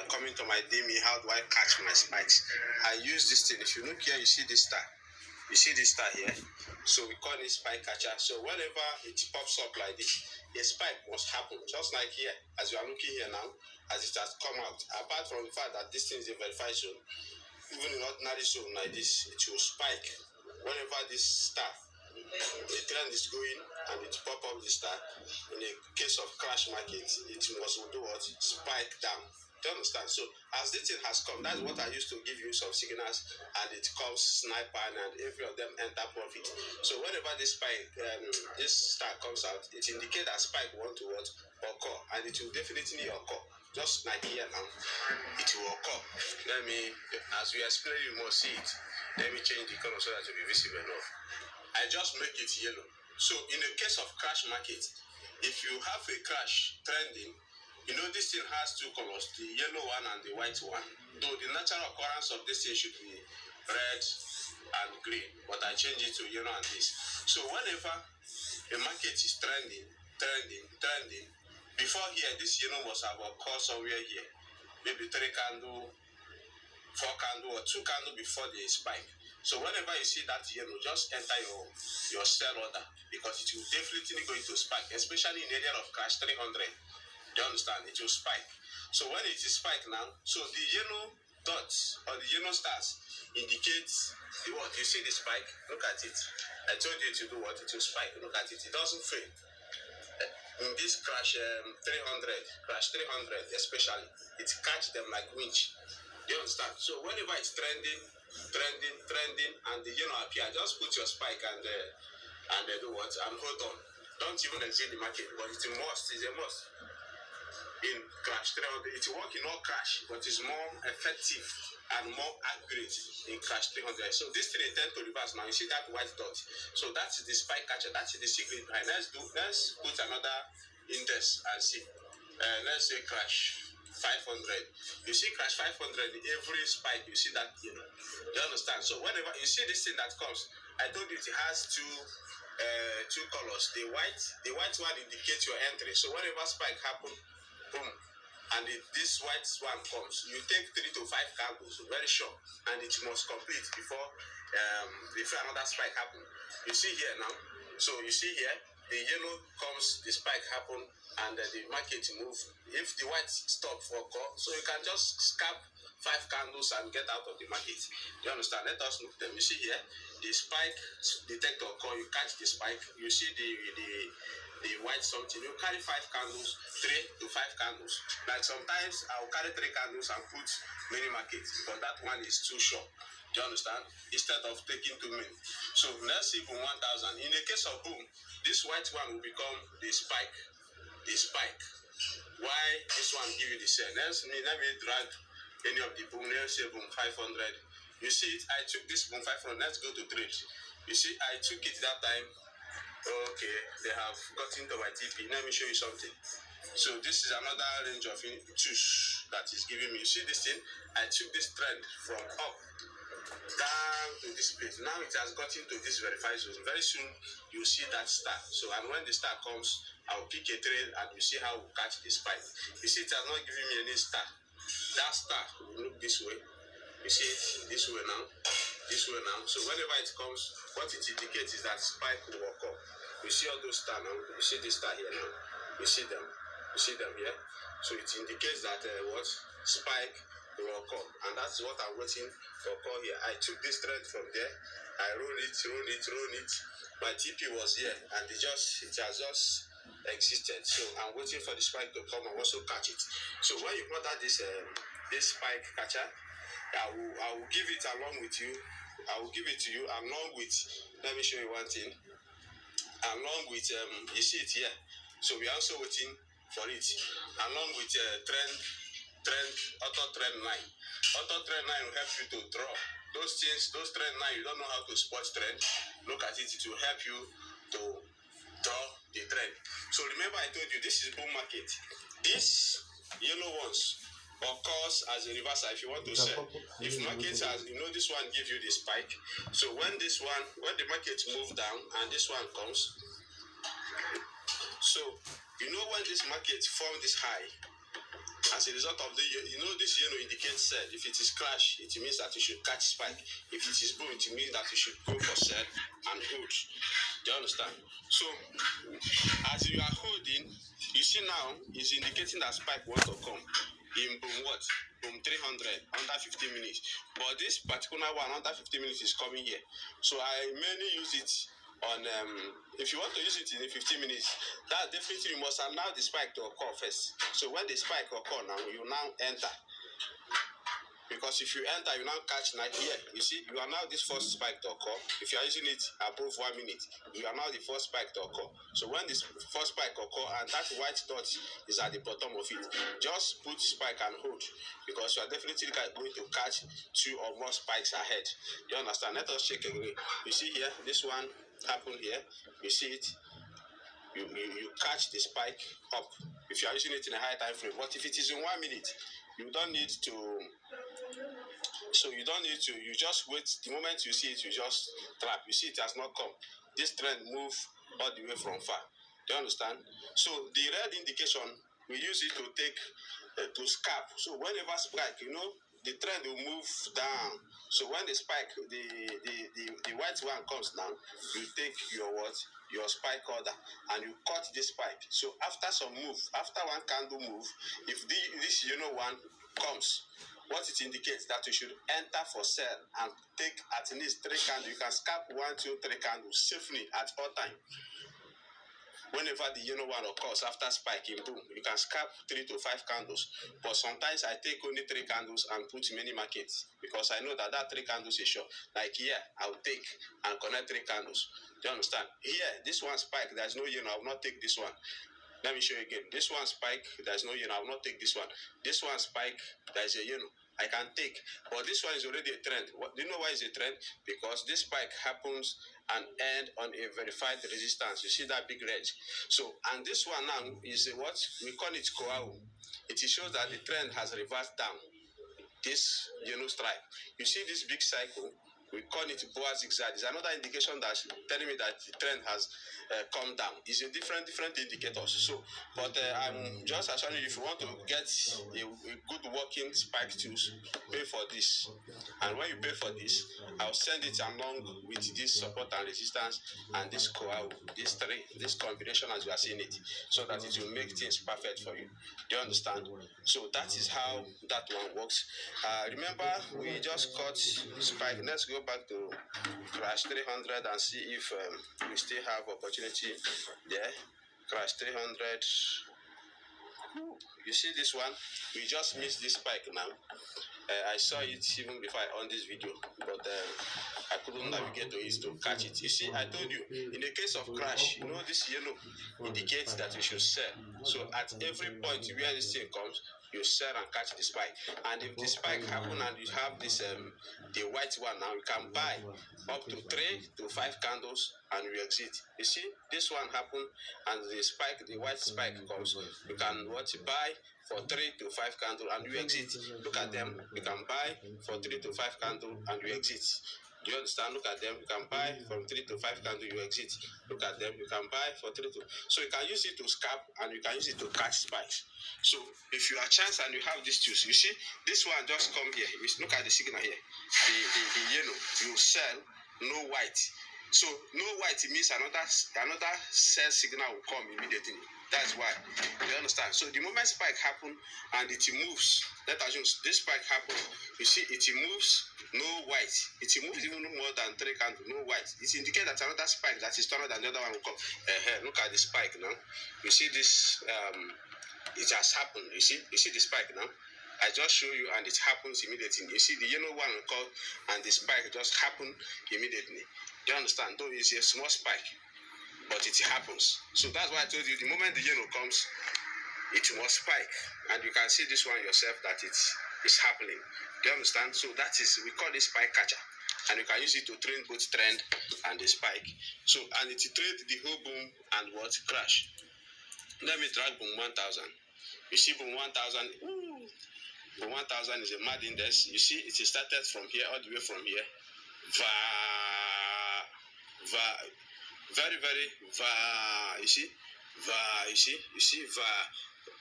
coming to my DME, how do I catch my spikes? I use this thing. If you look here, you see this star. You see this star here? So we call it spike catcher. So whenever it pops up like this, a spike must happen. Just like here, as you are looking here now, as it has come out. Apart from the fact that this thing is a verified zone, even in ordinary zone like this, it will spike. Whenever this star, the trend is going and it pop up the star, in the case of crash market, it must do what? Spike down. Do you understand? So as this thing has come, that's what I used to give you some signals, and it comes sniper and every of them enter profit. So whenever this spike, this star comes out, it indicates that spike want to what? Occur, and it will definitely occur. Just like here now, it will occur. Let me, as we explain, you must see it. Let me change the color so that it will be visible enough. I just make it yellow. So in the case of crash market, if you have a crash trending, you know this thing has two colors, the yellow one and the white one. Though the natural occurrence of this thing should be red and green, but I change it to yellow and this. So whenever a market is trending, before here, this yellow must have occurred somewhere here. Maybe 3 candle, 4 candle, or 2 candle before the spike. So whenever you see that yellow, just enter your sell order, because it will definitely going to spike, especially in the area of crash 300. Do you understand? It will spike. So when it is spike now, so the yellow dots or the yellow stars indicates the what? You see the spike? Look at it. I told you to do what? It will spike. Look at it. It doesn't fail. In this crash 300 especially, it catch them like winch. Do you understand? So whenever it's trending, and the yellow appear, just put your spike and do what? And hold on. Don't even exit the market, but it's a must. It's a must. In crash 300, it will work in all crash, but it's more effective and more accurate in crash 300. So this thing tend to reverse now. You see that white dot? So that's the spike catcher. That's the secret behind. Let's put another index and see. Let's say crash 500. You see crash 500, every spike, you see that, you know. Do you understand? So whenever you see this thing that comes, I told you it has two colors. The white one indicates your entry. So whenever spike happen, boom, and this white one comes, you take 3 to 5 candles, very short, and it must complete before another spike happen. You see here now. So you see here, the yellow comes, the spike happen, and the market move. If the white stop for call, so you can just scalp 5 candles and get out of the market. Do you understand? Let us look at them. You see here, the spike detector call, you catch the spike, you see the white something, you carry 5 candles, 3 to 5 candles. Like sometimes I'll carry 3 candles and put many markets, because that one is too short. Do you understand? Instead of taking too many. So let's see boom 1000. In the case of boom, this white one will become the spike. Why this one give you the same? Let me drag any of the boom. Let's say boom 500. You see it? I took this boom 500. Let's go to trade. You see, I took it that time. Okay, they have gotten to my TP. Let me show you something. So this is another range of twos that is giving me. You see this thing? I took this trend from up down to this place. Now it has gotten to this verified zone. Very soon you see that star. So, and when the star comes, I'll pick a trade and you see how we'll catch the spike. You see, it has not given me any star. That star will look this way. You see it this way now. This way now. So whenever it comes, what it indicates is that spike will occur. You see all those stars now. You see this star here now. You see them. You see them here. So it indicates that what spike will occur, and that's what I'm waiting to occur here. I took this thread from there. I roll it. My TP was here, and it has just existed. So I'm waiting for the spike to come and also catch it. So when you order this spike catcher, I will give it along with you. I will give it to you along with. Let me show you one thing. Along with you see it here. So we're also waiting for it along with auto trend line. Auto trend line will help you to draw those things. Those trend line, you don't know how to spot trend. Look at it. It will help you to draw the trend. So remember, I told you this is bull market. These yellow ones occurs as a reversal if you want to sell. If market has, this one gives you the spike. So when the market moves down and this one comes, so when this market form this high, As a result of this yellow indicates sell. If it is crash, it means that you should catch spike. If it is boom, it means that you should go for sell and hold. Do you understand? So as you are holding, you see now is indicating that spike wants to come in boom what? Boom 300 under 15 minutes. But this particular one under 15 minutes is coming here. So I mainly use it on if you want to use it in 15 minutes, that definitely you must allow the spike to occur first. So when the spike occur now, you now enter. Because if you enter, you now catch like here. You see, you are now this first spike to occur. If you are using it above 1 minute, you are now the first spike to occur. So when this first spike occur and that white dot is at the bottom of it, just put spike and hold, because you are definitely going to catch 2 or more spikes ahead. You understand? Let us check again. You see here, this one happened here. You see it. You catch the spike up if you are using it in a high time frame. But if it is in 1 minute, you don't need to. So you don't need to. You just wait. The moment you see it, you just trap. You see it has not come. This trend move all the way from far. Do you understand? So the red indication, we use it to take to scalp. So whenever spike, the trend will move down. So when the spike, the white one comes down, you take your what? Your spike order and you cut this spike. So after some move, after one candle move, if this one comes, what it indicates that you should enter for sell and take at least 3 candles. You can scalp 1, 2, 3 candles safely at all time. Whenever the one occurs after spike in boom, you can scalp 3 to 5 candles. But sometimes I take only 3 candles and put many markets, because I know that 3 candles is sure. Like here, I will take and connect 3 candles. Do you understand? Here, this one spike, there's no I will not take this one. Let me show you again. This one spike, there's no I will not take this one. This one spike, there's a I can take, but this one is already a trend. Do you know why it's a trend? Because this spike happens and end on a verified resistance. You see that big red. So, and this one now is what we call it Koau. It shows that the trend has reversed down. This stripe. You see this big cycle. We call it boa zigzag. It's another indication that's telling me that the trend has come down. It's a different indicators. So, but I'm just assuring you, if you want to get a good working spike tools, pay for this. And when you pay for this, I'll send it along with this support and resistance and this coil, this combination as you are seeing it, so that it will make things perfect for you. Do you understand? So that is how that one works. Remember, we just cut spike. Let's go back to crash 300 and see if we still have opportunity there. Crash 300. You see this one? We just missed this spike now. I saw it even before I on this video, but I couldn't navigate to it to catch it. You see, I told you, in the case of crash, this yellow indicates that you should sell. So at every point where this thing comes, you sell and catch the spike. And if the spike happen and you have this the white one now, you can buy up to 3 to 5 candles and you exit. You see, this one happen and the white spike comes, you can buy for 3 to 5 candles and you exit. Look at them, you can buy for 3 to 5 candles and you exit. Do you understand? Look at them, you can buy from 3 to 5 candles, you exit. Look at them, you can buy for 3 to. So you can use it to scalp and you can use it to catch spikes. So if you are chance and you have these tools, you see this one just come here. Look at the signal here. The yellow, you sell, no white. So no white means another sell signal will come immediately. That's why. You understand? So the moment spike happen and it moves, let us assume this spike happen, you see it moves, no white. It moves even more than 3 candles, no white. It indicates that another spike that is stronger than the other one will come. Look at the spike now. You see this it has happened. You see the spike now. I just show you and it happens immediately. You see the yellow one will come and the spike just happen immediately. Do you understand? Though it's a small spike, but it happens. So that's why I told you the moment the yellow comes, it must spike. And you can see this one yourself that it is happening. Do you understand? So that is, we call it spike catcher. And you can use it to train both trend and the spike. So, and it trade the whole boom and what? Crash. Let me drag boom 1000. You see boom 1000. Boom 1000 is a mad index. You see it started from here all the way from here. Very, very, you see, you see,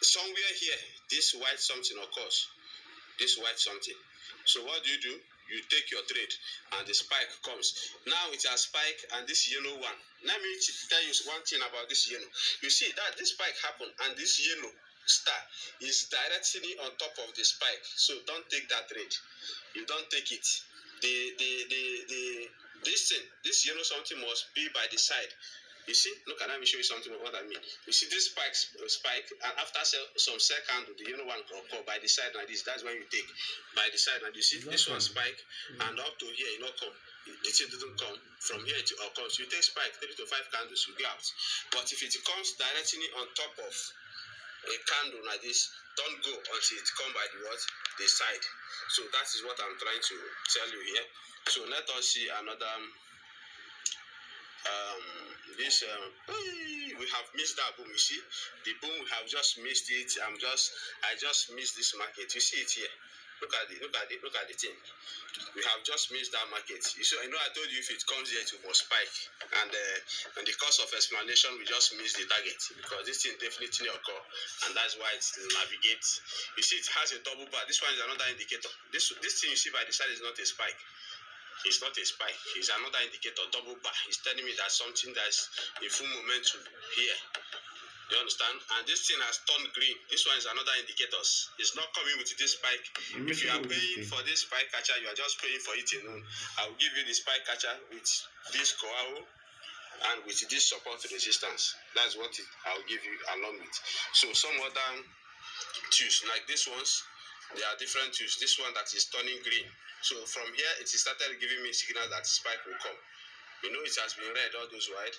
somewhere here, this white something occurs. This white something. So what do? You take your trade and the spike comes. Now it has spike and this yellow one. Let me tell you one thing about this yellow. You see that this spike happened and this yellow star is directly on top of the spike. So don't take that trade. You don't take it. This thing, this yellow something must be by the side. You see, look, and let me show you something what I mean. You see this spike, and after some second, the yellow one come by the side like this. That's when you take by the side, and you see this one spike, and up to here, you know, come. The thing didn't come from here to comes. You take spike 3 to 5 candles, you go out. But if it comes directly on top of a candle like this, don't go until it come by the what? The side. So that is what I'm trying to tell you here. So let us see another. We have missed that boom. You see the boom, we have just missed it. I just missed this market. You see it here. Look at the thing. We have just missed that market. You see, I told you if it comes here, it must spike. And the course of explanation, we just missed the target because this thing definitely occur, and that's why it navigates. You see, it has a double bar. This one is another indicator. This thing you see by the side is not a spike. It's not a spike. It's another indicator, double bar. It's telling me that something that's in full momentum here. You understand? And this thing has turned green. This one is another indicator. It's not coming with this spike. If you are paying for this spike catcher, you are just paying for it alone. I will give you the spike catcher with this coil and with this support resistance. That's what I'll give you along with. So some other tools like this ones, there are different tools. This one that is turning green. So from here, it started giving me signal that spike will come. You know, it has been red, all those white,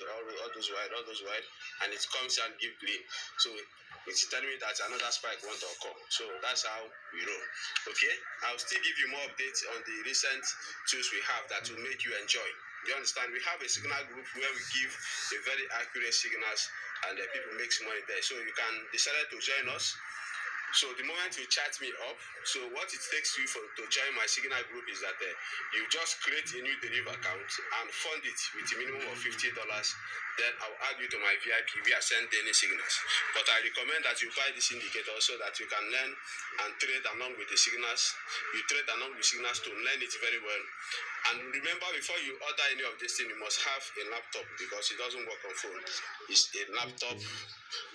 and it comes and give green. So it's telling me that another spike wants to occur. So that's how we roll. Okay? I'll still give you more updates on the recent tools we have that will make you enjoy. You understand? We have a signal group where we give a very accurate signals and people make money there. So you can decide to join us. So the moment you chat me up, so what it takes you to join my signal group is that you just create a new deriv account and fund it with a minimum of $50. Then I'll add you to my VIP via send any signals. But I recommend that you buy this indicator so that you can learn and trade along with the signals. You trade along with signals to learn it very well. And remember, before you order any of this thing, you must have a laptop because it doesn't work on phone. It's a laptop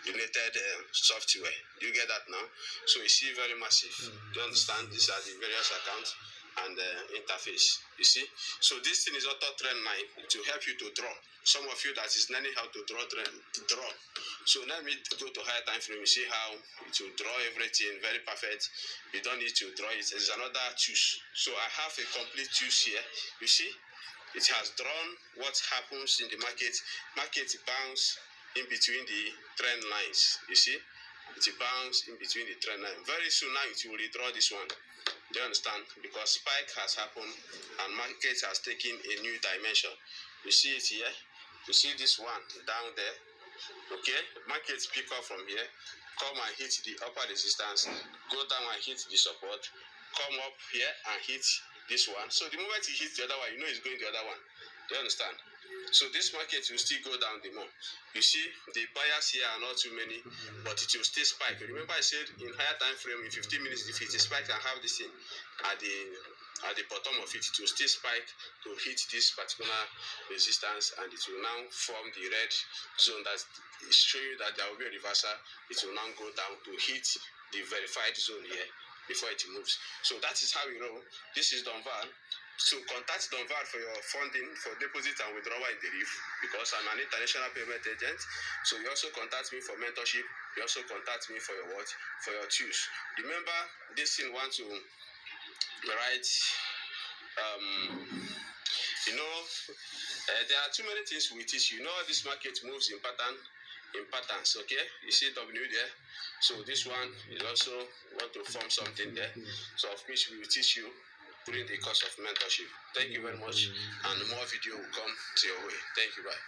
related software. Do you get that now? So you see very massive. Do you understand? These are the various accounts and interface. You see? So this thing is auto trend line to help you to draw. Some of you that is learning how to draw. So let me go to higher time frame. You see how to draw everything very perfect. You don't need to draw it. There's another choose. So I have a complete choose here. You see? It has drawn what happens in the market. Market bounce in between the trend lines. You see? It bounce in between the trend line. Very soon now it will redraw this one. Do you understand? Because spike has happened and market has taken a new dimension. You see it here? You see this one down there? Okay? Market pick up from here, come and hit the upper resistance, go down and hit the support, come up here and hit this one. So the moment you hit the other one, you know it's going the other one. Do you understand? So this market will still go down the more. You see, the buyers here are not too many, but it will still spike. Remember I said in higher time frame, in 15 minutes, if it spike and have this thing at the bottom of it, it will still spike to hit this particular resistance, and it will now form the red zone that is showing you that there will be a reversal. It will now go down to hit the verified zone here before it moves. So that is how we roll. This is Donval. So contact Donval for your funding, for deposit and withdrawal in deriv, because I'm an international payment agent. So you also contact me for mentorship. You also contact me for your what? For your tools. Remember, this thing want to write. There are too many things we teach. You know, this market moves in patterns. Okay, you see W there. So this one is also want to form something there. So of which we will teach you during the course of mentorship. Thank you very much, and more video will come to your way. Thank you. Bye.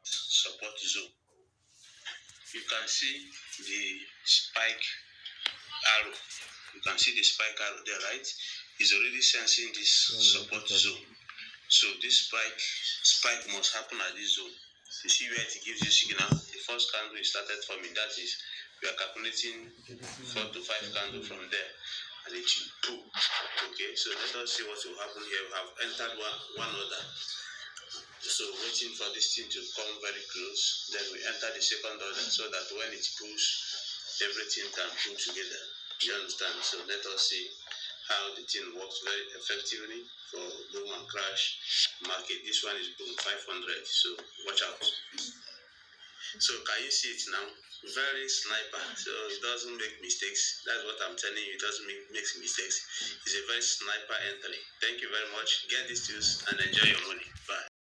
Support zone. You can see the spike arrow. You can see the spike arrow there, right? is already sensing this support zone. So this spike must happen at this zone. You see where it gives you signal. The first candle is started forming. That is, we are calculating 4 to 5 candles from there, and it will pull. Okay, so let us see what will happen here. We have entered one order. So waiting for this thing to come very close, then we enter the second order so that when it pulls, everything can pull together. You understand? So let us see how the thing works very effectively for boom and crash market. This one is boom 500, so watch out. So can you see it now? Very sniper, so it doesn't make mistakes. That's what I'm telling you, it doesn't make mistakes. It's a very sniper entry. Thank you very much. Get these tools and enjoy your money. Bye.